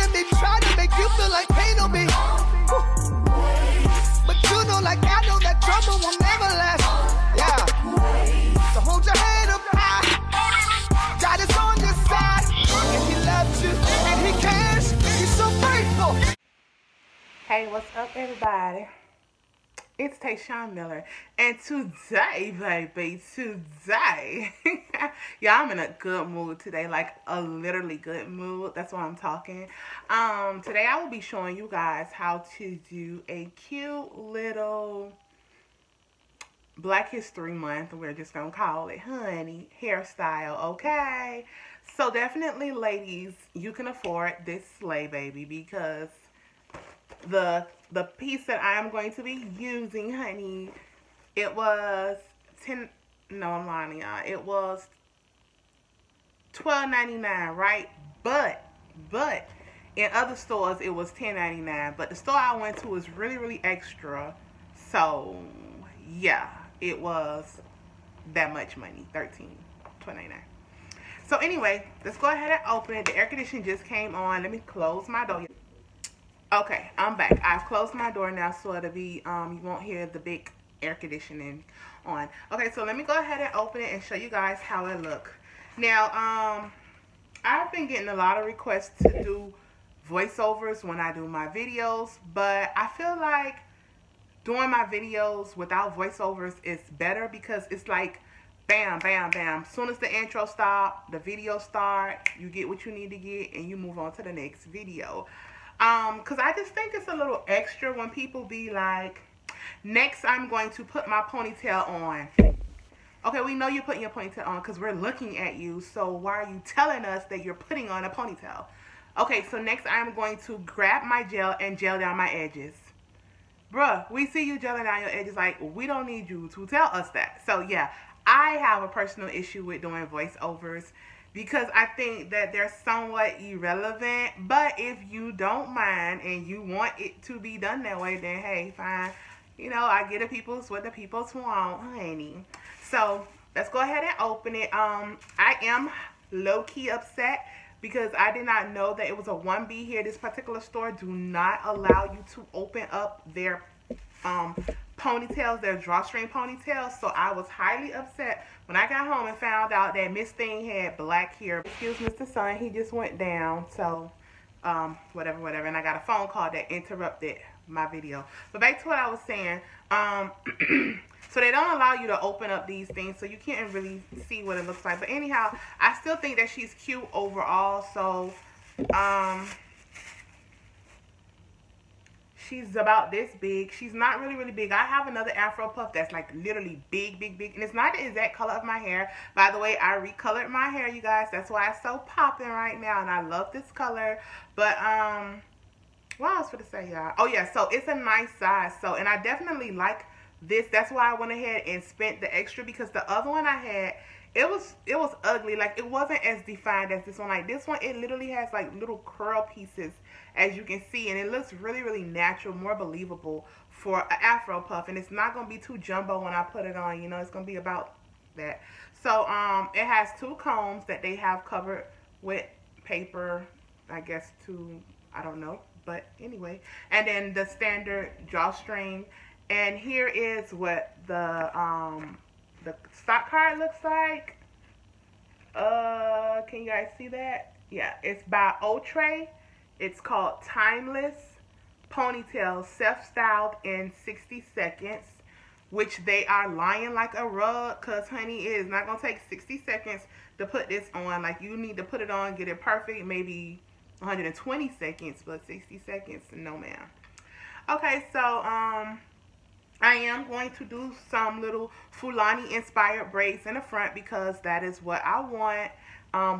when they try to make you feel like pain on me. But you know, like I know that trouble will never last. Yeah. So hold your head up high. God is on your side. And he loves you and he cares. He's so faithful. Hey, what's up, everybody? It's Tayshawn Miller, and today, baby, today, yeah, I'm in a good mood today, like a literally good mood. That's why I'm talking. Today I will be showing you guys how to do a cute little Black History Month. We're just gonna call it, honey, hairstyle, okay? So definitely, ladies, you can afford this slay, baby, because the piece that I am going to be using, honey, it was I'm lying, y'all. It was $12.99, right? But in other stores it was $10.99. But the store I went to was really extra. So yeah, it was that much money, $12.99. So anyway, let's go ahead and open it. The air conditioning just came on. Let me close my door. Okay, I'm back. I've closed my door now, so it'll be, you won't hear the big air conditioning on. Okay, so let me go ahead and open it and show you guys how it looks. Now, I've been getting a lot of requests to do voiceovers when I do my videos, but I feel like doing my videos without voiceovers is better because it's like bam, bam, bam. As soon as the intro stops, the video starts, you get what you need to get, and you move on to the next video. Because I just think it's a little extra when people be like, next I'm going to put my ponytail on. Okay, we know you're putting your ponytail on because we're looking at you. So why are you telling us that you're putting on a ponytail? Okay, so next I'm going to grab my gel and gel down my edges. Bruh, we see you gelling down your edges. Like, we don't need you to tell us that. So yeah, I have a personal issue with doing voiceovers, because I think that they're somewhat irrelevant. But if you don't mind and you want it to be done that way, then hey, fine. You know, I get the people's what the people's want, honey. So let's go ahead and open it. I am low-key upset because I did not know that it was a 1B here. This particular store do not allow you to open up their ponytails, their drawstring ponytails. So I was highly upset when I got home and found out that Miss Thing had black hair. Excuse Mr. Sun, he just went down. So whatever. And I got a phone call that interrupted my video. But back to what I was saying. So they don't allow you to open up these things, so you can't really see what it looks like. But anyhow, I still think that she's cute overall. So she's about this big. She's not really big. I have another Afro puff that's like literally big. And it's not the exact color of my hair. By the way, I recolored my hair, you guys. That's why it's so popping right now. And I love this color. But, what else would I say, y'all? Oh, yeah. So it's a nice size. So, and I definitely like this. That's why I went ahead and spent the extra, because the other one I had, it was ugly. Like, it wasn't as defined as this one. Like, this one, it literally has like little curl pieces, as you can see, and it looks really natural, more believable for an Afro puff. And it's not gonna be too jumbo when I put it on, you know. It's gonna be about that. So it has two combs that they have covered with paper, I guess, to, I don't know, but anyway. And then the standard drawstring. And here is what the stock card looks like. Can you guys see that? Yeah, it's by Outre. It's called Timeless Ponytail, Self-Styled in 60 Seconds, which they are lying like a rug, because, honey, it is not going to take 60 seconds to put this on. Like, you need to put it on, get it perfect, maybe 120 seconds, but 60 seconds, no, ma'am. Okay, so, I am going to do some little Fulani-inspired braids in the front, because that is what I want.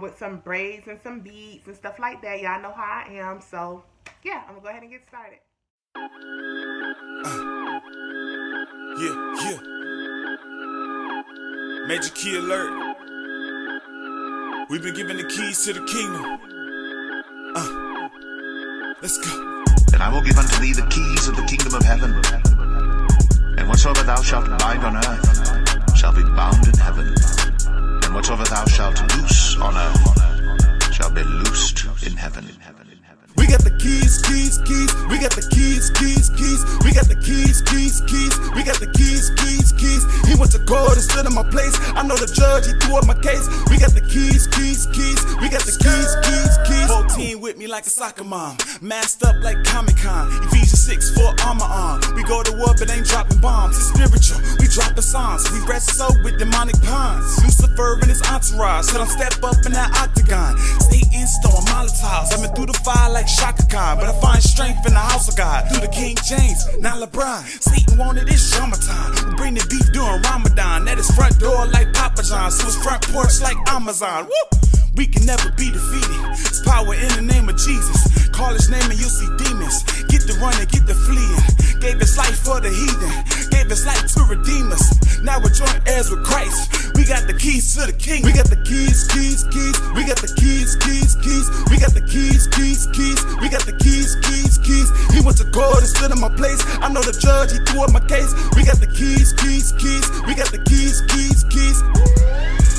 With some braids and some beads and stuff like that. Y'all know how I am. So, yeah, I'm going to go ahead and get started. Yeah. Major key alert. We've been given the keys to the kingdom. Let's go. And I will give unto thee the keys of the kingdom of heaven. And whatsoever thou shalt bind on earth shall be bound in heaven. And whatsoever thou shalt loose on earth shall shall be loosed in heaven. We got the keys, keys, keys. We got the keys, keys, keys. We got the keys, keys, keys. We got the keys, keys, keys. He went to court and stood in my place. I know the judge, he threw up my case. We got the keys, keys, keys. We got the keys, keys, keys. Whole team with me like a soccer mom, masked up like Comic-Con. Ephesians 6, full armor on. We go to war but ain't dropping bombs. It's spiritual, we dropping songs. We wrestle with demonic pawns. Lucifer and his entourage, so don't step up in that octagon. Satan storm Molotovs. I've been through the fire like Shaka Khan, but I find strength in the house of God. Through the King James, not LeBron. Satan wanted his drama time. We bring the beef during Ramadan. At his front door like Papa John, so his front porch like Amazon. Woo! We can never be defeated. It's power in the name of Jesus. Call his name and you'll see demons. Get the running, get the fleeing. Gave his life for the heathen. Gave his life to redeem us. Now we're joint heirs with Christ. We got the keys to the king. We got the keys, keys, keys. We got the keys, keys, keys. We got the keys, keys, keys. We got the keys, keys, keys. He went to court and stood in my place. I know the judge, he threw up my case. We got the keys, keys, keys. We got the keys, keys, keys.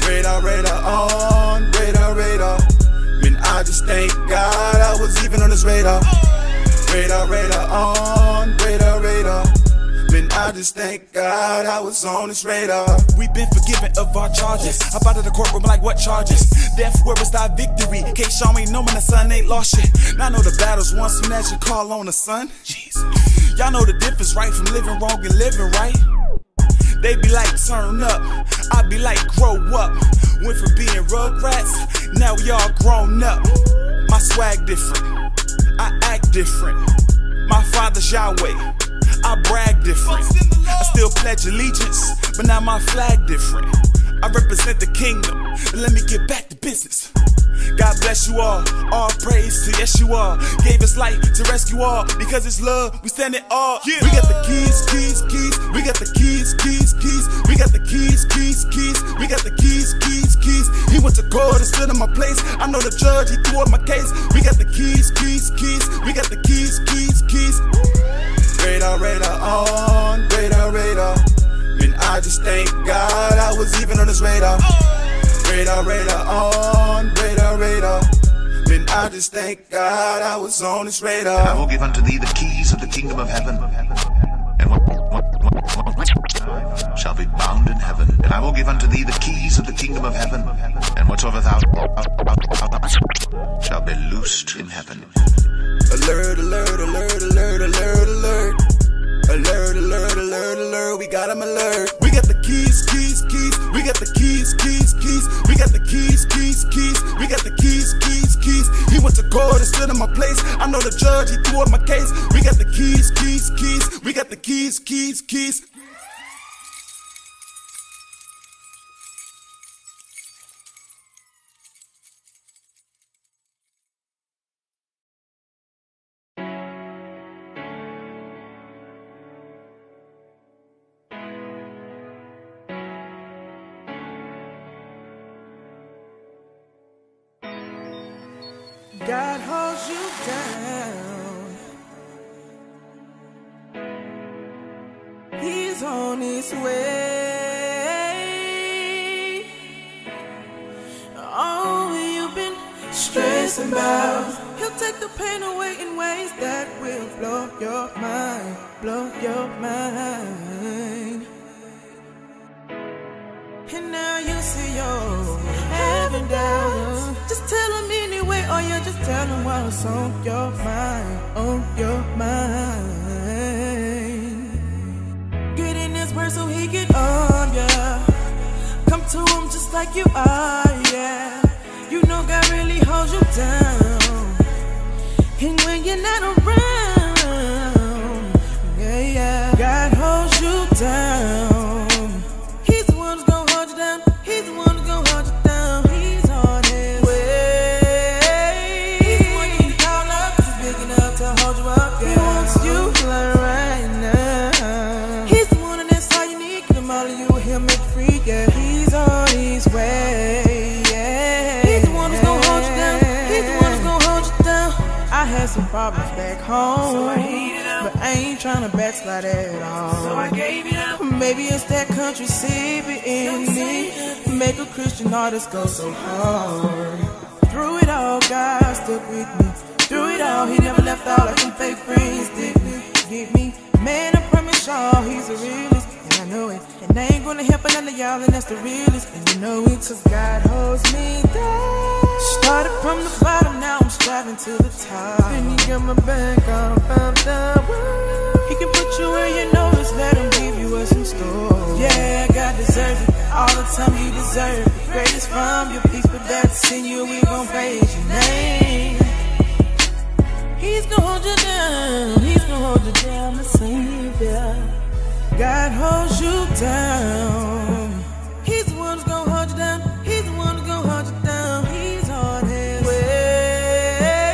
Radar, radar on, radar, radar. Man, I just thank God I was even on his radar. Radar, radar on, radar, radar. Man, I just thank God I was on his radar. We've been forgiven of our charges. I out of the courtroom like what charges? Death, where was thy victory? Can't show me no man, the son ain't lost shit. Now I know the battle's won soon as you call on the son. Jeez. Y'all know the difference, right? From living wrong and living right. They be like, turn up. I be like, grow up. Went from being rugrats, now we all grown up. My swag different, I act different. My father's Yahweh, I brag different. I still pledge allegiance, but now my flag different. I represent the kingdom, let me get back to business. God bless you all praise to Yeshua. Gave his life to rescue all, because it's love, we stand it all. Yeah. We got the keys, keys, keys. We got the keys, keys, keys. We got the keys, keys, keys. We got the keys, keys, keys. He went to court and stood in my place. I know the judge, he threw up my case. We got the keys, keys, keys. We got the keys, keys, keys. Radar, radar on, radar, radar. Man, I just thank God I was even on his radar. Radar, radar on, radar, radar. Man, I just thank God I was on his radar. And I will give unto thee the keys of the kingdom of heaven. And what shall be bound in heaven. And I will give unto thee the keys of the kingdom of heaven. And whatsoever thou shall be loosed in heaven. Alert, alert, alert, alert, alert, alert. Alert, alert, alert, alert, we got him alert. We got the keys, keys, keys. We got the keys, keys, keys. We got the keys, keys, keys. We got the keys, keys, keys. He went to court and stood in my place. I know the judge, he threw up my case. We got the keys, keys, keys. We got the keys, keys, keys. God holds you down. He's on his way. Oh, you've been stressing about. He'll take the pain away in ways that will blow your mind, blow your mind. And now you see you're having doubts. Just tell him anyway, or you just tell him what's on your mind, on your mind. Get in his word so he can arm ya. Come to him just like you are, yeah. You know God really holds you down. And when you're not around, yeah, yeah, God holds you down. Some problems back home, but I ain't tryna backslide at all. So I gave it up. Maybe it's that country CB in me, make a Christian artist go so hard. Through it all, know God stuck with me. Through it all, he never left out like some fake friends did me. Get me, man, I promise y'all, he's a realist, and I know it. And I ain't gonna help none of y'all, and that's the realest, and you know it, cause God holds me down. Started from the bottom, now I'm striving to the top. Then he got my back, all found out. He can put you where you know it's, let him give you what's in store. Yeah, God deserves it, all the time you deserve it. Greatest from your people that's in you, we gon' praise your name. He's gon' hold you down, he's gon' hold you down, the Savior. God holds you down. He's the one who's gon' hold you down, he's the one who's gon' hold you down. He's on his way.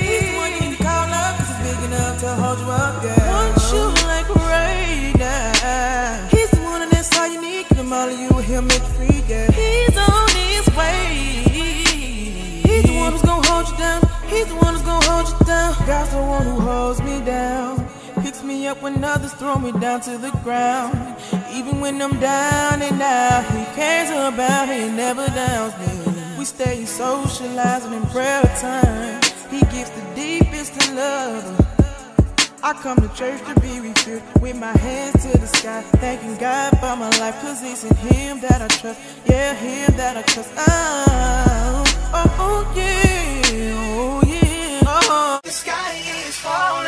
He's the one you need to call up, cause he's big enough to hold you up, yeah. Want you like right now. He's the one that's all you need, get him all of you, he'll make you free, yeah. He's on his way. He's the one who's gon' hold you down, he's the one who's gon' hold you down. God's the one who holds me down, picks me up when others throw me down to the ground. Even when I'm down and out, he cares about me and never downs me. We stay socializing in prayer time, he gives the deepest of love. I come to church to be refilled, with my hands to the sky, thanking God for my life, cause it's in him that I trust. Yeah, him that I trust. Oh, oh, oh yeah, oh yeah, oh. The sky is falling.